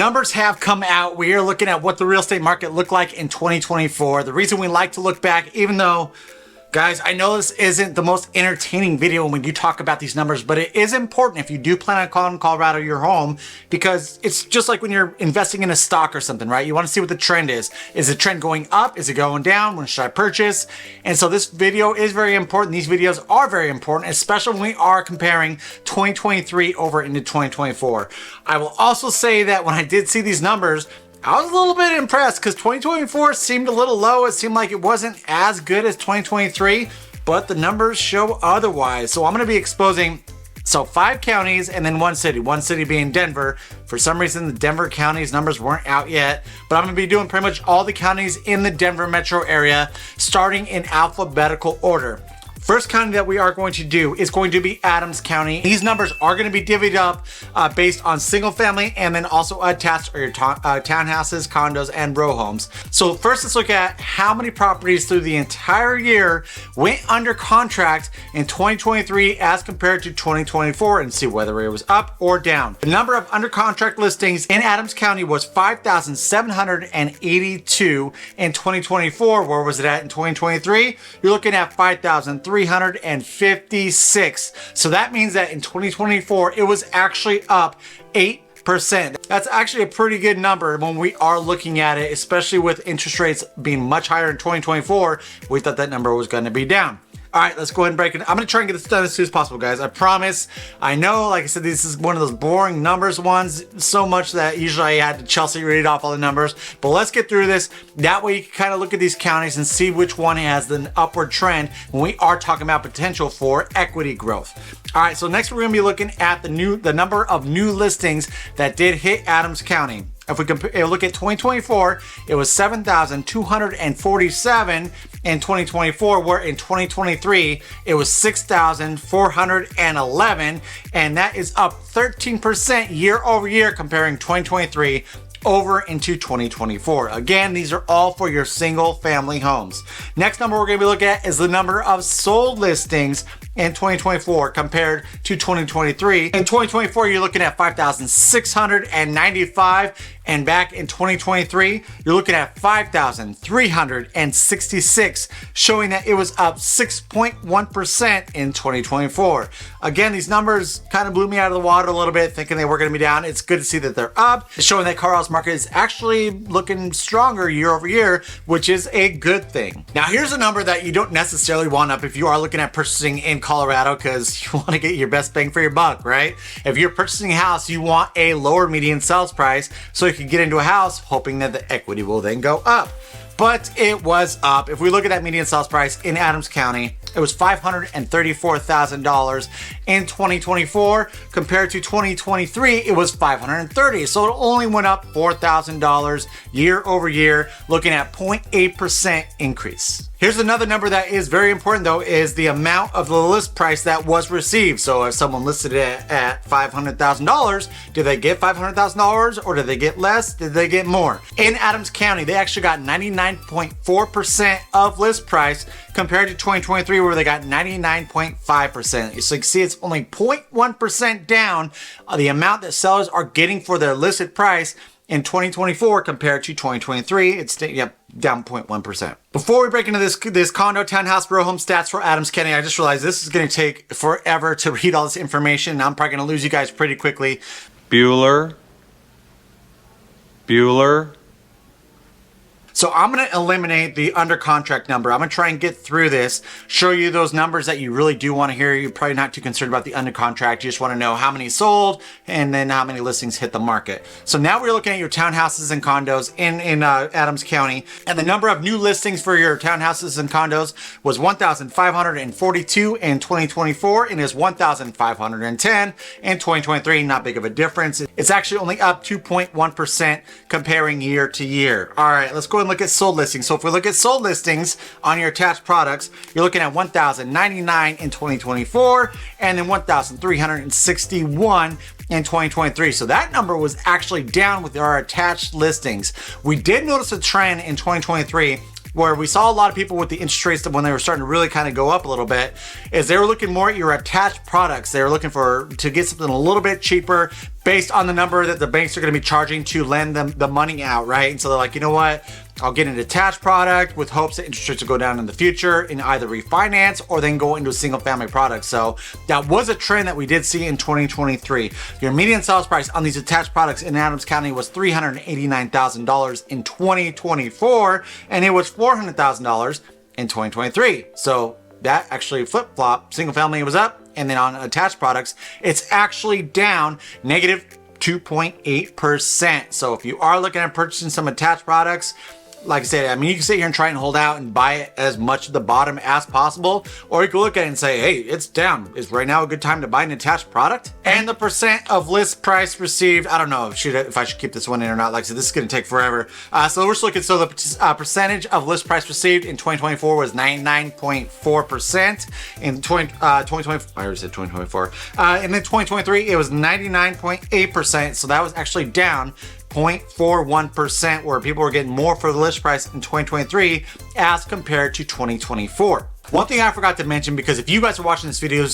Numbers have come out. We are looking at what the real estate market looked like in 2024. The reason we like to look back, even though, guys, I know this isn't the most entertaining video when you talk about these numbers, but it is important if you do plan on calling Colorado your home, because it's just like when you're investing in a stock or something, right? You want to see what the trend is. Is the trend going up? Is it going down? When should I purchase? And so this video is very important. These videos are very important, especially when we are comparing 2023 over into 2024. I will also say that when I did see these numbers, I was a little bit impressed because 2024 seemed a little low. It seemed like it wasn't as good as 2023, but the numbers show otherwise. So I'm going to be exposing 5 counties and then one city being Denver. For some reason, the Denver county's numbers weren't out yet, but I'm going to be doing pretty much all the counties in the Denver metro area, starting in alphabetical order. First county that we are going to do is going to be Adams County. These numbers are going to be divvied up based on single family and then also attached or your townhouses, condos, and row homes. So first, let's look at how many properties through the entire year went under contract in 2023 as compared to 2024 and see whether it was up or down. The number of under contract listings in Adams County was 5,782 in 2024. Where was it at in 2023? You're looking at 5,356. So that means that in 2024, it was actually up 8%. That's actually a pretty good number when we are looking at it, especially with interest rates being much higher in 2024. We thought that number was going to be down. All right, let's go ahead and break it. I'm going to try and get this done as soon as possible, guys. I promise. I know, like I said, this is one of those boring numbers ones, so much that usually I had to Chelsea read off all the numbers. But let's get through this. That way you can kind of look at these counties and see which one has the upward trend when we are talking about potential for equity growth. All right, so next we're going to be looking at the number of new listings that did hit Adams County. If we look at 2024, it was 7,247 in 2024, where in 2023, it was 6,411, and that is up 13% year over year comparing 2023 over into 2024. Again, these are all for your single family homes. Next number we're going to be looking at is the number of sold listings in 2024 compared to 2023. In 2024, you're looking at 5,695, and back in 2023, you're looking at 5,366, showing that it was up 6.1% in 2024. Again, these numbers kind of blew me out of the water a little bit, thinking they were going to be down. It's good to see that they're up. It's showing that Colorado's market is actually looking stronger year over year, which is a good thing. Now, here's a number that you don't necessarily want up if you are looking at purchasing in Colorado, because you want to get your best bang for your buck, right? If you're purchasing a house, you want a lower median sales price so you can get into a house hoping that the equity will then go up. But it was up. If we look at that median sales price in Adams County, it was $534,000 in 2024 compared to 2023. It was $530,000. So it only went up $4,000 year over year, looking at 0.8% increase. Here's another number that is very important, though, is the amount of the list price that was received. So if someone listed it at $500,000, did they get $500,000 or did they get less? Did they get more? In Adams County, they actually got 99.4% of list price compared to 2023, where they got 99.5%. So you can see it's only 0.1% down the amount that sellers are getting for their listed price in 2024 compared to 2023. It's down 0.1%. Before we break into this condo, townhouse, row home stats for Adams County, I just realized this is going to take forever to read all this information. I'm probably going to lose you guys pretty quickly. Bueller. So I'm going to eliminate the under contract number. I'm going to try and get through this, show you those numbers that you really do want to hear. You're probably not too concerned about the under contract. You just want to know how many sold and then how many listings hit the market. So now we're looking at your townhouses and condos in Adams County. And the number of new listings for your townhouses and condos was 1,542 in 2024 and is 1,510 in 2023. Not big of a difference. It's actually only up 2.1% comparing year to year. All right, let's go and look at sold listings. So if we look at sold listings on your attached products, you're looking at 1,099 in 2024 and then 1,361 in 2023. So that number was actually down with our attached listings. We did notice a trend in 2023 where we saw a lot of people with the interest rates when they were starting to really kind of go up a little bit, is they were looking more at your attached products. They were looking to get something a little bit cheaper based on the number that the banks are going to be charging to lend them the money out, right? And so they're like, you know what? I'll get an attached product with hopes that interest rates will go down in the future and either refinance or then go into a single family product. So that was a trend that we did see in 2023. Your median sales price on these attached products in Adams County was $389,000 in 2024, and it was $400,000 in 2023. So that actually flip-flop. Single family was up, and then on attached products, it's actually down negative 2.8%. So if you are looking at purchasing some attached products, like I said, I mean, you can sit here and try and hold out and buy it as much at the bottom as possible, or you can look at it and say, hey, it's down. Is right now a good time to buy an attached product? And the percent of list price received, I don't know if I should keep this one in or not. Like I said, this is going to take forever. So we're just looking, so the percentage of list price received in 2024 was 99.4%. In 2024, I already said 2024. And then 2023, it was 99.8%. So that was actually down 0.41%, where people were getting more for the list price in 2023 as compared to 2024. One thing I forgot to mention, because if you guys are watching this video,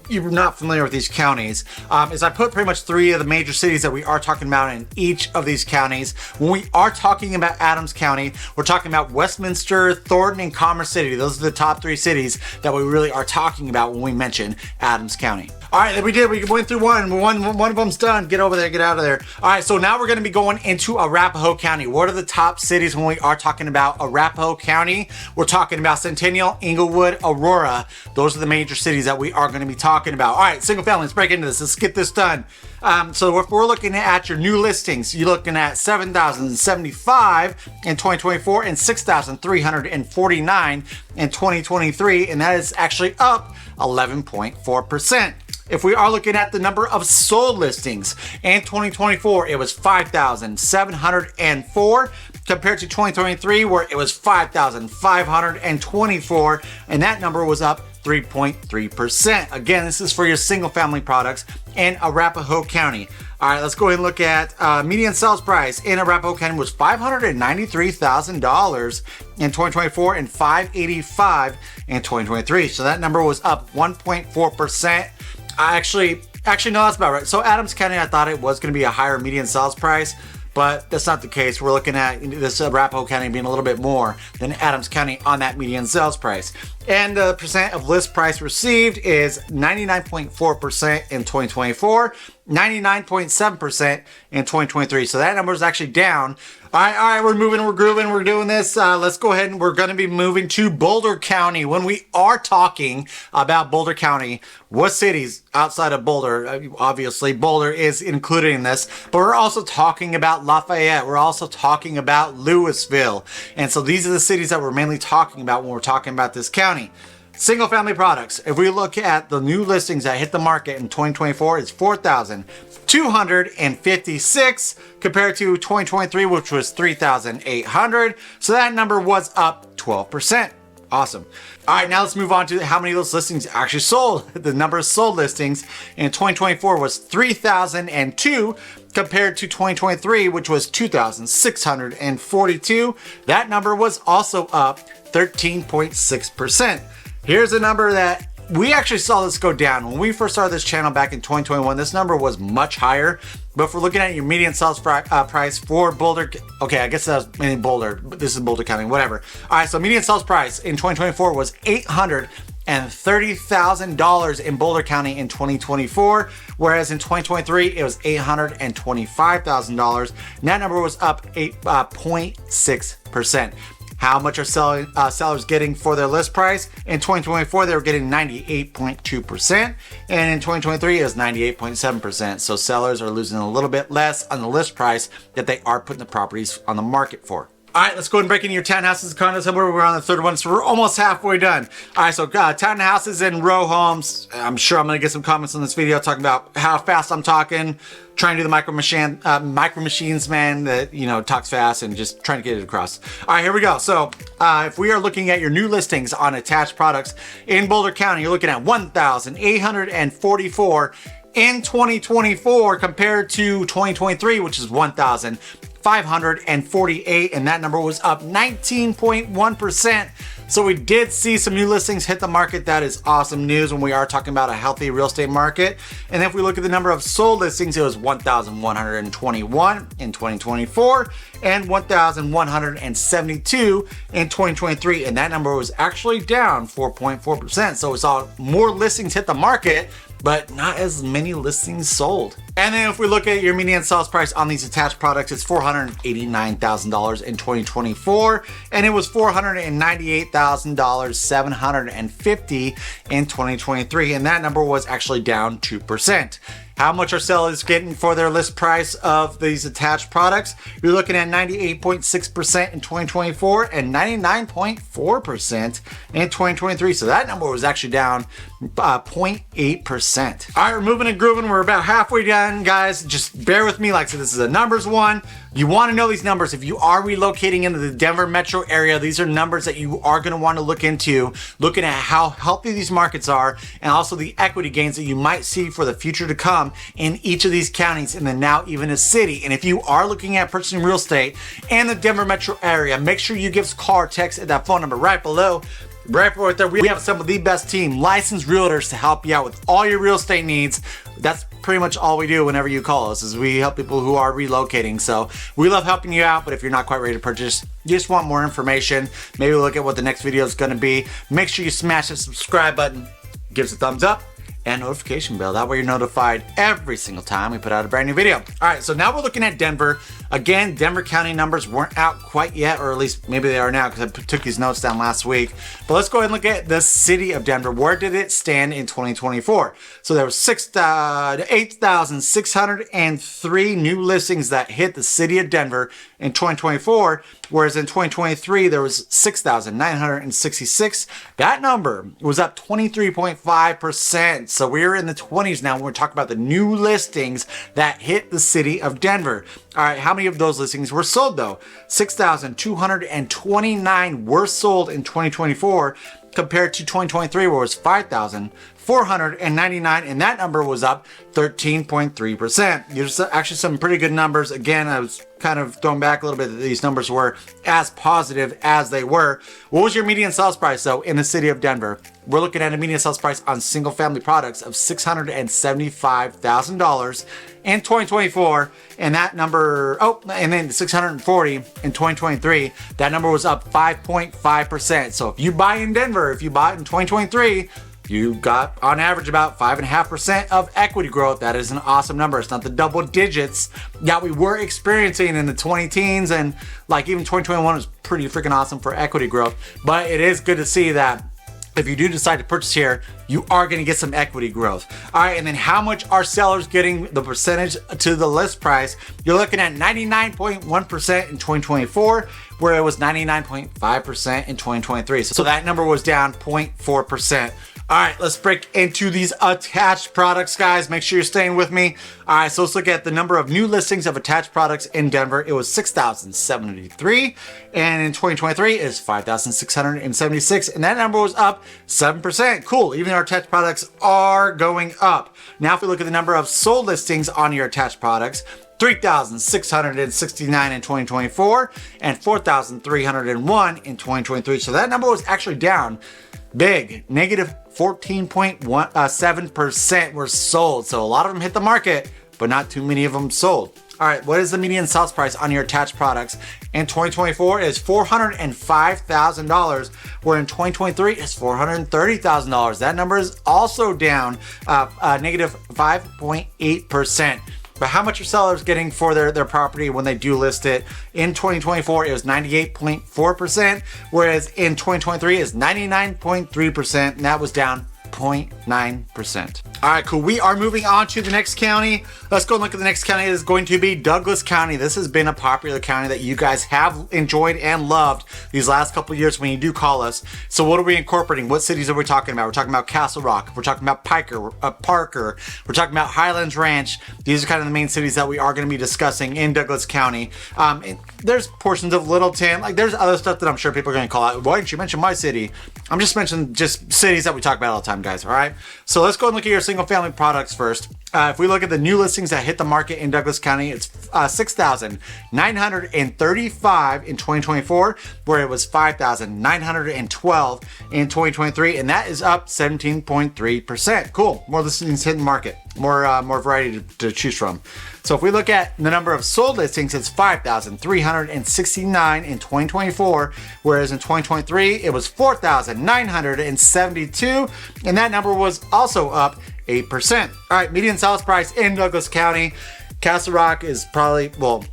you're not familiar with these counties, is I put pretty much 3 of the major cities that we are talking about in each of these counties. When we are talking about Adams County, we're talking about Westminster, Thornton, and Commerce City. Those are the top 3 cities that we really are talking about when we mention Adams County. All right, we went through one of them's done. Get over there, get out of there. All right, so now we're gonna be going into Arapahoe County. What are the top cities when we are talking about Arapahoe County? We're talking about Centennial, Inglewood, Aurora. Those are the major cities that we are gonna be talking about. All right, single family, let's break into this. Let's get this done. So if we're looking at your new listings, you're looking at 7,075 in 2024 and 6,349 in 2023, and that is actually up 11.4%. If we are looking at the number of sold listings in 2024, it was 5,704 compared to 2023, where it was 5,524, and that number was up 3.3%. Again, this is for your single family products in Arapahoe County. All right, let's go ahead and look at median sales price in Arapahoe County was $593,000 in 2024 and $585,000 in 2023. So that number was up 1.4%. Actually, no, that's about right. So Adams County, I thought it was going to be a higher median sales price, but that's not the case. We're looking at this Arapahoe County being a little bit more than Adams County on that median sales price. And the percent of list price received is 99.4% in 2024, 99.7% in 2023. So that number is actually down. All right, we're moving, we're grooving, we're doing this. Let's go ahead and we're going to be moving to Boulder County. When we are talking about Boulder County, what cities outside of Boulder? Obviously, Boulder is included in this, but we're also talking about Lafayette. We're also talking about Louisville. And so these are the cities that we're mainly talking about when we're talking about this county. Single family products. If we look at the new listings that hit the market in 2024, it's 4,256 compared to 2023, which was 3,800. So that number was up 12%. Awesome. All right, now let's move on to how many of those listings actually sold. The number of sold listings in 2024 was 3,002 compared to 2023, which was 2,642. That number was also up 13.6%. Here's a number that we actually saw this go down. When we first started this channel back in 2021, this number was much higher. But if we're looking at your median sales price for Boulder, okay, I guess that was in Boulder, but this is Boulder County, whatever. All right, so median sales price in 2024 was $830,000 in Boulder County in 2024, whereas in 2023 it was $825,000. And that number was up 8.6%. How much are sellers getting for their list price? In 2024, they were getting 98.2%, and in 2023, it was 98.7%. So sellers are losing a little bit less on the list price that they are putting the properties on the market for. All right, let's go ahead and break into your townhouses and condos. We're on the third one, so we're almost halfway done. All right, so townhouses and row homes. I'm sure I'm gonna get some comments on this video talking about how fast I'm talking, trying to do the micro machines man that, you know, talks fast and just trying to get it across. All right, here we go. So if we are looking at your new listings on attached products in Boulder County, you're looking at 1,844 in 2024 compared to 2023, which is 1,000. 548, and that number was up 19.1%. So we did see some new listings hit the market. That is awesome news when we are talking about a healthy real estate market. And if we look at the number of sold listings, it was 1,121 in 2024 and 1,172 in 2023. And that number was actually down 4.4%. So we saw more listings hit the market, but not as many listings sold. And then if we look at your median sales price on these attached products, it's $489,000 in 2024, and it was $498,750 in 2023, and that number was actually down 2%. How much are sellers getting for their list price of these attached products? You're looking at 98.6% in 2024 and 99.4% in 2023. So that number was actually down 0.8%. All right, we're moving and grooving. We're about halfway done, guys. Just bear with me. Like I said, this is a numbers one. You want to know these numbers. If you are relocating into the Denver metro area, these are numbers that you are going to want to look into, looking at how healthy these markets are and also the equity gains that you might see for the future to come in each of these counties and then now even a city. And if you are looking at purchasing real estate in the Denver metro area, make sure you give us a call or text at that phone number right below. Right there, we have some of the best team licensed realtors to help you out with all your real estate needs. That's pretty much all we do whenever you call us, is we help people who are relocating. So we love helping you out, but if you're not quite ready to purchase, you just want more information, maybe look at what the next video is going to be, make sure you smash the subscribe button, give us a thumbs up, and notification bell. That way you're notified every single time we put out a brand new video. All right, so now we're looking at Denver. Again, Denver County numbers weren't out quite yet, or at least maybe they are now because I took these notes down last week. But let's go ahead and look at the city of Denver. Where did it stand in 2024? So there was 8,603 new listings that hit the city of Denver in 2024, whereas in 2023 there was 6,966. That number was up 23.5%. So we're in the 20s now when we're talking about the new listings that hit the city of Denver. All right, how many of those listings were sold though? 6,229 were sold in 2024 compared to 2023 where it was 5,499, and that number was up 13.3%. There's actually some pretty good numbers. Again, I was kind of thrown back a little bit that these numbers were as positive as they were. What was your median sales price though in the city of Denver? We're looking at a median sales price on single family products of $675,000 in 2024, and that number, and then 640 in 2023. That number was up 5.5%. So if you buy in Denver, if you bought in 2023, you got on average about 5.5% of equity growth. That is an awesome number. It's not the double digits that we were experiencing in the 20 teens, and like even 2021 was pretty freaking awesome for equity growth. But it is good to see that if you do decide to purchase here, you are going to get some equity growth. All right, and then how much are sellers getting the percentage to the list price? You're looking at 99.1% in 2024, where it was 99.5% in 2023. So that number was down 0.4%. All right, let's break into these attached products, guys. Make sure you're staying with me. All right, so let's look at the number of new listings of attached products in Denver. It was 6,073, and in 2023 is 5,676, and that number was up 7%. Cool, even our attached products are going up. Now, if we look at the number of sold listings on your attached products, 3,669 in 2024 and 4,301 in 2023. So that number was actually down big, negative 14.7% were sold. So a lot of them hit the market, but not too many of them sold. All right, what is the median sales price on your attached products? In 2024 is $405,000, where in 2023 is $430,000. That number is also down negative 5.8%. But how much are sellers getting for their property when they do list it? In 2024, it was 98.4%, whereas in 2023 is 99.3%, and that was down 0.9%. All right, cool. We are moving on to the next county. Let's go and look at the next county. It is going to be Douglas County. This has been a popular county that you guys have enjoyed and loved these last couple of years when you do call us. So what are we incorporating? What cities are we talking about? We're talking about Castle Rock. We're talking about Parker. We're talking about Highlands Ranch. These are kind of the main cities that we are going to be discussing in Douglas County. There's portions of Littleton. Like there's other stuff that I'm sure people are going to call out. Why didn't you mention my city? I'm just mentioning just cities that we talk about all the time, guys. All right. So let's go and look at your single family products first. If we look at the new listings that hit the market in Douglas County, it's 6,935 in 2024, where it was 5,912 in 2023, and that is up 17.3%. Cool. More listings hitting the market, more variety to choose from. So if we look at the number of sold listings, it's 5,369 in 2024, whereas in 2023 it was 4,972, and that number was also up 8%. All right, median sales price in Douglas County. Castle Rock is probably, well,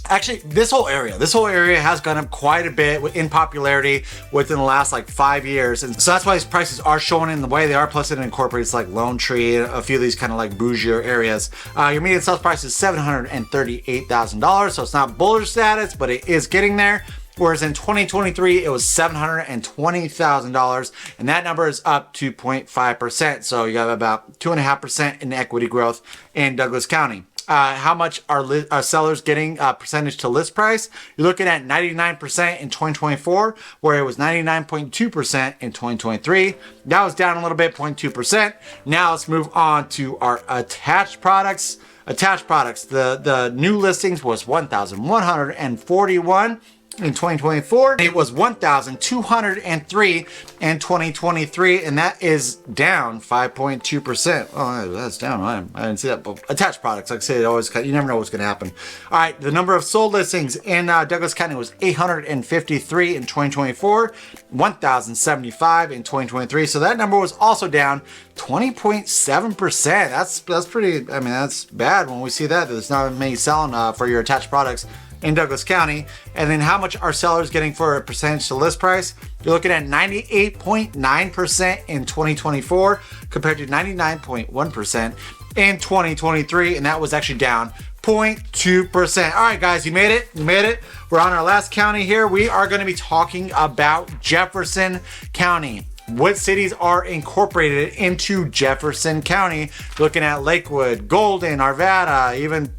actually this whole area has gone up quite a bit in popularity within the last like 5 years. And so that's why these prices are showing in the way they are. Plus it incorporates like Lone Tree and a few of these kind of like bougier areas. Your median sales price is $738,000. So it's not builder status, but it is getting there. Whereas in 2023, it was $720,000, and that number is up 2.5%. So you got about 2.5% in equity growth in Douglas County. How much are sellers getting percentage to list price? You're looking at 99% in 2024, where it was 99.2% in 2023. That was down a little bit, 0.2%. Now let's move on to our attached products. The new listings was 1,141. In 2024, it was 1,203 in 2023, and that is down 5.2%. Oh, that's down. I didn't see that. But attached products, like I said, you never know what's going to happen. All right, the number of sold listings in Douglas County was 853 in 2024, 1,075 in 2023. So that number was also down 20.7%. That's pretty. I mean, that's bad when we see that. There's not many selling for your attached products in Douglas County. And then how much are sellers getting for a percentage to list price? You're looking at 98.9% in 2024 compared to 99.1% in 2023, and that was actually down 0.2%. All right, guys, you made it. We're on our last county here. We are going to be talking about Jefferson County. What cities are incorporated into Jefferson County? Looking at Lakewood, Golden, Arvada, even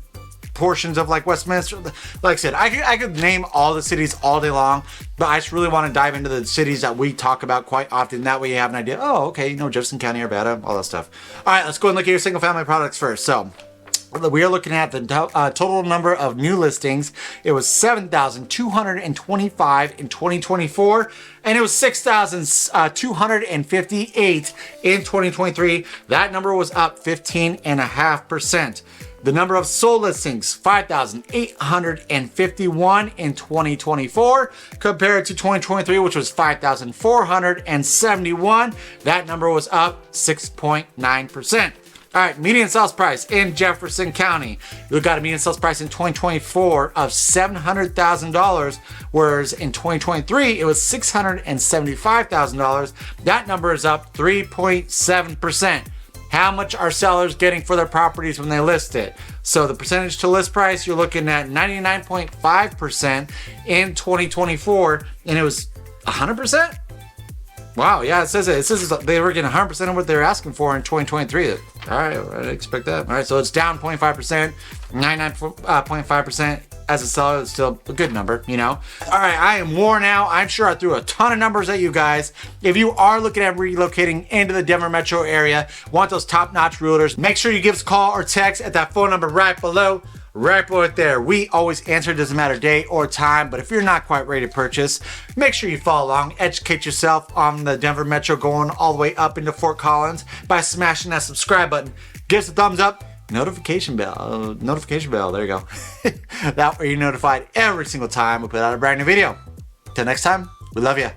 portions of like Westminster. Like I said, I could name all the cities all day long, but I just really want to dive into the cities that we talk about quite often. That way you have an idea. Oh, okay, you know, Jefferson County, Arvada, all that stuff. All right, let's go and look at your single family products first. So we are looking at the total number of new listings. It was 7,225 in 2024, and it was 6,258 in 2023. That number was up 15.5%. The number of sold listings, 5,851 in 2024 compared to 2023, which was 5,471. That number was up 6.9%. All right, median sales price in Jefferson County. We've got a median sales price in 2024 of $700,000, whereas in 2023, it was $675,000. That number is up 3.7%. How much are sellers getting for their properties when they list it? So the percentage to list price, you're looking at 99.5% in 2024, and it was 100%? Wow, yeah, it says they were getting 100% of what they were asking for in 2023. All right, I didn't expect that. All right, so it's down 0.5%, 99.5%. As a seller, it's still a good number, you know? All right, I am worn out. I'm sure I threw a ton of numbers at you guys. If you are looking at relocating into the Denver metro area, want those top-notch realtors, make sure you give us a call or text at that phone number right below. Right there. We always answer, doesn't matter day or time, but if you're not quite ready to purchase, make sure you follow along, educate yourself on the Denver metro going all the way up into Fort Collins by smashing that subscribe button. Give us a thumbs up. Notification bell, there you go. That way you're notified every single time we put out a brand new video. Till next time, we love you.